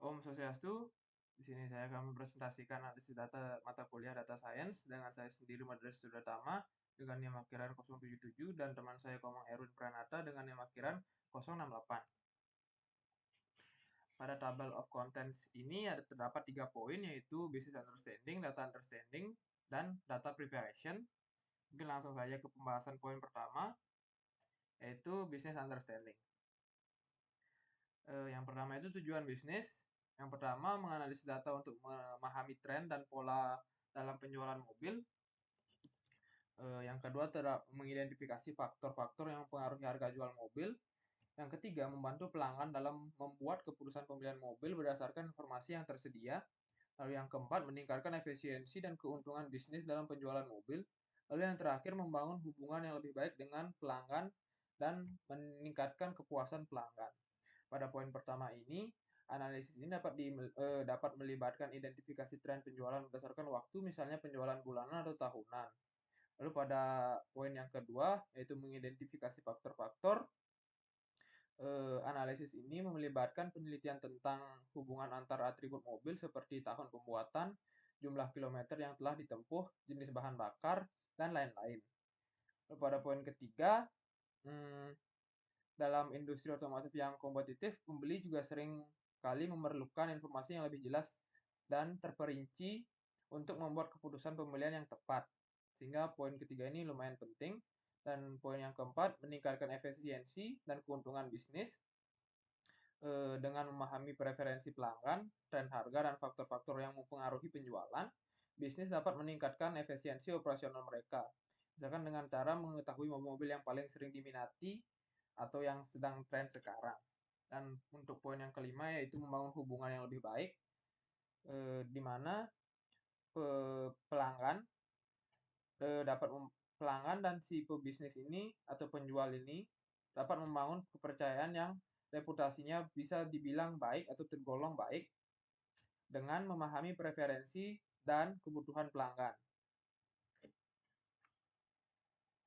Om Swastiastu. Di sini saya akan mempresentasikan analisis data mata kuliah Data Science dengan saya sendiri Madres Sudatama dengan NIM akhiran 077 dan teman saya Komang Erwin Pranata dengan NIM akhiran 068. Pada tabel of contents ini terdapat 3 poin yaitu business understanding, data understanding, dan data preparation. Mungkin langsung saja ke pembahasan poin pertama yaitu business understanding. Yang pertama itu tujuan bisnis. Yang pertama menganalisis data untuk memahami tren dan pola dalam penjualan mobil. Yang kedua mengidentifikasi faktor-faktor yang mempengaruhi harga jual mobil. Yang ketiga membantu pelanggan dalam membuat keputusan pembelian mobil berdasarkan informasi yang tersedia. Lalu yang keempat meningkatkan efisiensi dan keuntungan bisnis dalam penjualan mobil. Lalu yang terakhir membangun hubungan yang lebih baik dengan pelanggan dan meningkatkan kepuasan pelanggan. Pada poin pertama ini, analisis ini dapat melibatkan identifikasi tren penjualan berdasarkan waktu, misalnya penjualan bulanan atau tahunan. Lalu pada poin yang kedua, yaitu mengidentifikasi faktor-faktor, analisis ini melibatkan penelitian tentang hubungan antara atribut mobil seperti tahun pembuatan, jumlah kilometer yang telah ditempuh, jenis bahan bakar, dan lain-lain. Lalu pada poin ketiga, dalam industri otomotif yang kompetitif, pembeli juga sering kali memerlukan informasi yang lebih jelas dan terperinci untuk membuat keputusan pembelian yang tepat. Sehingga poin ketiga ini lumayan penting. Dan poin yang keempat, meningkatkan efisiensi dan keuntungan bisnis dengan memahami preferensi pelanggan, tren harga, dan faktor-faktor yang mempengaruhi penjualan. Bisnis dapat meningkatkan efisiensi operasional mereka. Misalkan dengan cara mengetahui mobil-mobil yang paling sering diminati atau yang sedang tren sekarang. Dan untuk poin yang kelima yaitu membangun hubungan yang lebih baik, di mana pelanggan pelanggan dan si pebisnis ini atau penjual ini dapat membangun kepercayaan yang reputasinya bisa dibilang baik atau tergolong baik dengan memahami preferensi dan kebutuhan pelanggan.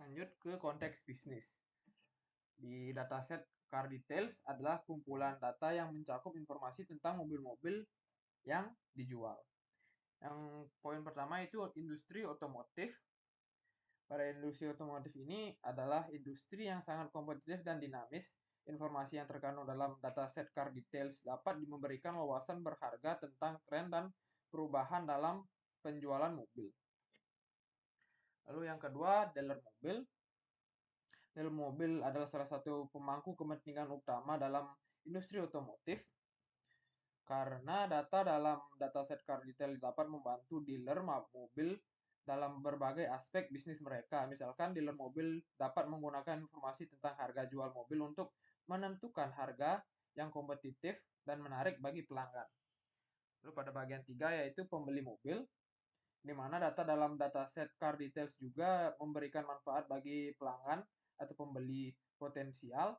Lanjut ke konteks bisnis. Di dataset Car Details adalah kumpulan data yang mencakup informasi tentang mobil-mobil yang dijual. Yang poin pertama itu industri otomotif. Pada industri otomotif ini adalah industri yang sangat kompetitif dan dinamis. Informasi yang terkandung dalam dataset Car Details dapat memberikan wawasan berharga tentang tren dan perubahan dalam penjualan mobil. Lalu yang kedua, dealer mobil. Dealer mobil adalah salah satu pemangku kepentingan utama dalam industri otomotif karena data dalam dataset Car Detail dapat membantu dealer mobil dalam berbagai aspek bisnis mereka. Misalkan dealer mobil dapat menggunakan informasi tentang harga jual mobil untuk menentukan harga yang kompetitif dan menarik bagi pelanggan. Lalu pada bagian 3 yaitu pembeli mobil, di mana data dalam dataset Car Details juga memberikan manfaat bagi pelanggan atau pembeli potensial,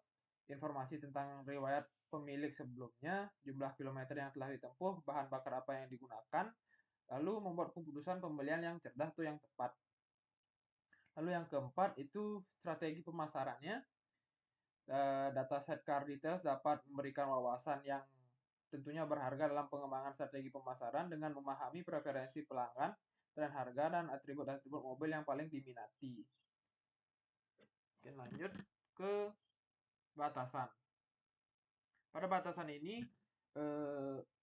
informasi tentang riwayat pemilik sebelumnya, jumlah kilometer yang telah ditempuh, bahan bakar apa yang digunakan, lalu membuat keputusan pembelian yang cerdas atau yang tepat. Lalu yang keempat itu strategi pemasarannya. Dataset Car Details dapat memberikan wawasan yang tentunya berharga dalam pengembangan strategi pemasaran dengan memahami preferensi pelanggan, tren harga, dan atribut-atribut mobil yang paling diminati. Oke, lanjut ke batasan. Pada batasan ini,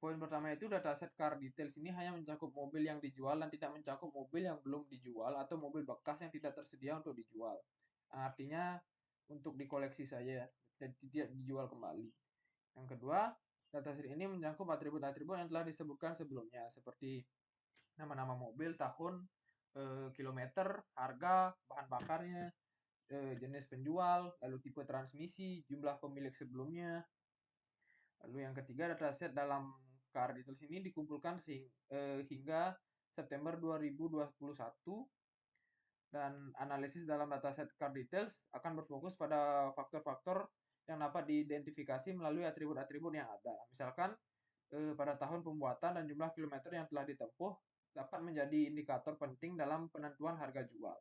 poin pertama itu dataset Car Details ini hanya mencakup mobil yang dijual dan tidak mencakup mobil yang belum dijual atau mobil bekas yang tidak tersedia untuk dijual. Artinya untuk dikoleksi saja dan tidak dijual kembali. Yang kedua, dataset ini mencakup atribut-atribut yang telah disebutkan sebelumnya seperti nama-nama mobil, tahun, kilometer, harga, bahan bakarnya, jenis penjual, lalu tipe transmisi, jumlah pemilik sebelumnya. Lalu yang ketiga, dataset dalam Car Details ini dikumpulkan hingga September 2021 dan analisis dalam dataset Car Details akan berfokus pada faktor-faktor yang dapat diidentifikasi melalui atribut-atribut yang ada. Misalkan pada tahun pembuatan dan jumlah kilometer yang telah ditempuh dapat menjadi indikator penting dalam penentuan harga jual.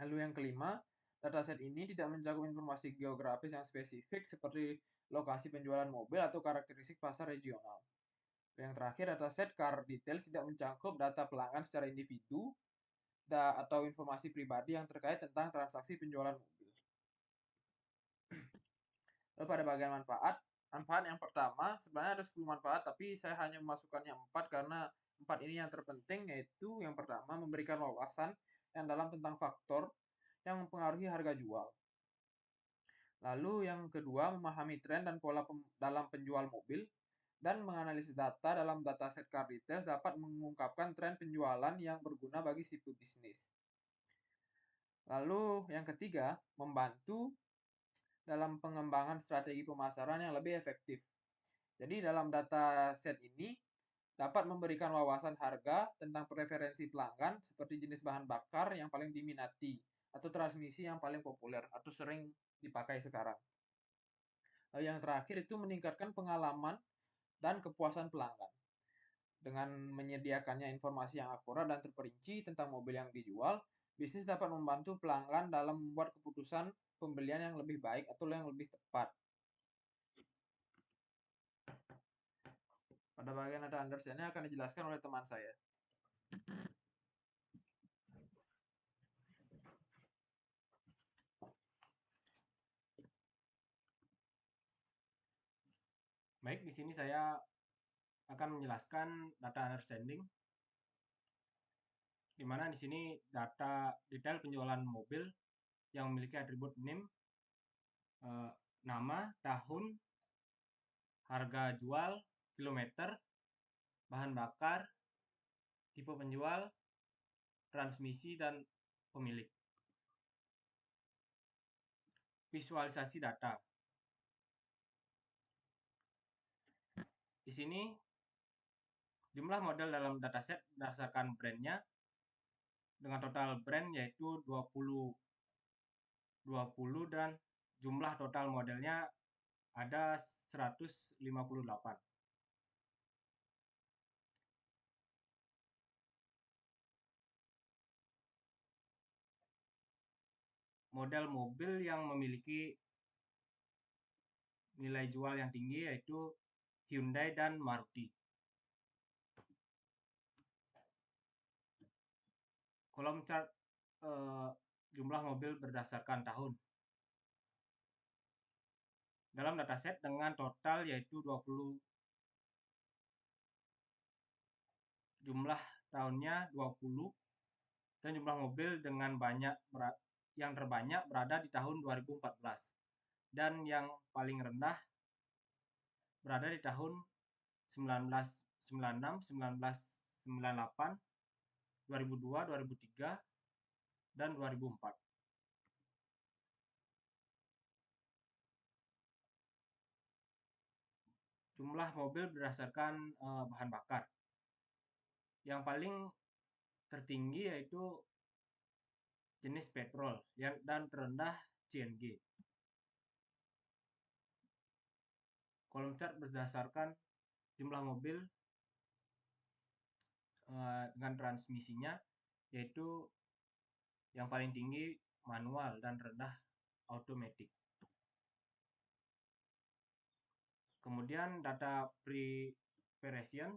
Lalu yang kelima, Dataset ini tidak mencakup informasi geografis yang spesifik seperti lokasi penjualan mobil atau karakteristik pasar regional. Yang terakhir, dataset car details tidak mencakup data pelanggan secara individu atau informasi pribadi yang terkait tentang transaksi penjualan mobil. Lalu pada bagian manfaat, manfaat yang pertama sebenarnya ada 10 manfaat, tapi saya hanya memasukkannya 4 karena 4 ini yang terpenting, yaitu yang pertama memberikan wawasan yang dalam tentang faktor yang mempengaruhi harga jual. Lalu yang kedua, memahami tren dan pola dalam penjual mobil dan menganalisis data dalam dataset car details dapat mengungkapkan tren penjualan yang berguna bagi situ bisnis. Lalu yang ketiga, membantu dalam pengembangan strategi pemasaran yang lebih efektif. Jadi dalam dataset ini dapat memberikan wawasan harga tentang preferensi pelanggan seperti jenis bahan bakar yang paling diminati atau transmisi yang paling populer atau sering dipakai sekarang. Lalu yang terakhir itu meningkatkan pengalaman dan kepuasan pelanggan. Dengan menyediakannya informasi yang akurat dan terperinci tentang mobil yang dijual, bisnis dapat membantu pelanggan dalam membuat keputusan pembelian yang lebih baik atau yang lebih tepat. Pada bagian data understanding akan dijelaskan oleh teman saya. Baik, di sini saya akan menjelaskan data understanding, di mana di sini data detail penjualan mobil yang memiliki atribut name, nama, tahun, harga jual, kilometer, bahan bakar, tipe penjual, transmisi, dan pemilik. Visualisasi data. Di sini jumlah model dalam dataset berdasarkan brandnya dengan total brand yaitu 20 dan jumlah total modelnya ada 158. Model mobil yang memiliki nilai jual yang tinggi yaitu Hyundai dan Maruti. Kolom chart jumlah mobil berdasarkan tahun. Dalam dataset dengan total yaitu 20, jumlah tahunnya 20, dan jumlah mobil dengan yang terbanyak berada di tahun 2014 dan yang paling rendah berada di tahun 1996, 1998, 2002, 2003, dan 2004. Jumlah mobil berdasarkan bahan bakar. Yang paling tertinggi yaitu jenis petrol dan terendah CNG. Kolom chart berdasarkan jumlah mobil dengan transmisinya, yaitu yang paling tinggi manual dan rendah automatic. Kemudian data preparation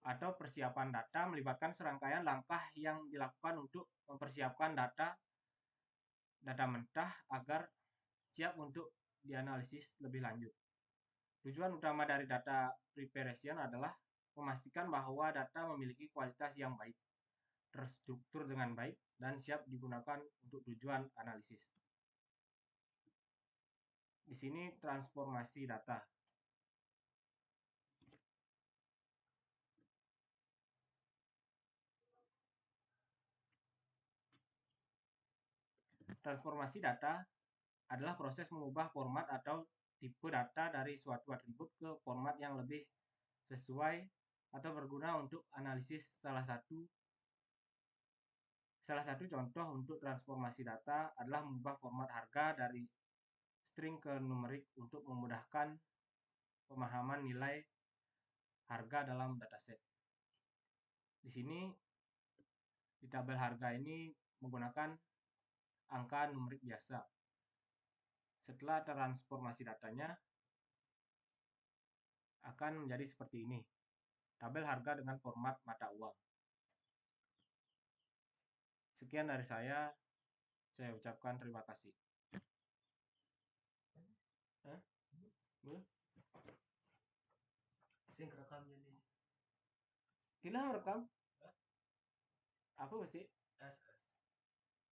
atau persiapan data melibatkan serangkaian langkah yang dilakukan untuk mempersiapkan data mentah agar siap untuk dianalisis lebih lanjut. Tujuan utama dari data preparation adalah memastikan bahwa data memiliki kualitas yang baik, terstruktur dengan baik, dan siap digunakan untuk tujuan analisis. Di sini transformasi data. Transformasi data adalah proses mengubah format atau tipe data dari suatu atribut ke format yang lebih sesuai atau berguna untuk analisis. Salah satu contoh untuk transformasi data adalah mengubah format harga dari string ke numerik untuk memudahkan pemahaman nilai harga dalam dataset. Di sini di tabel harga ini menggunakan angka numerik biasa. Setelah transformasi datanya akan menjadi seperti ini. Tabel harga dengan format mata uang. Sekian dari saya ucapkan terima kasih. Sing rekam jadi. Tidak merekam? Apa sih?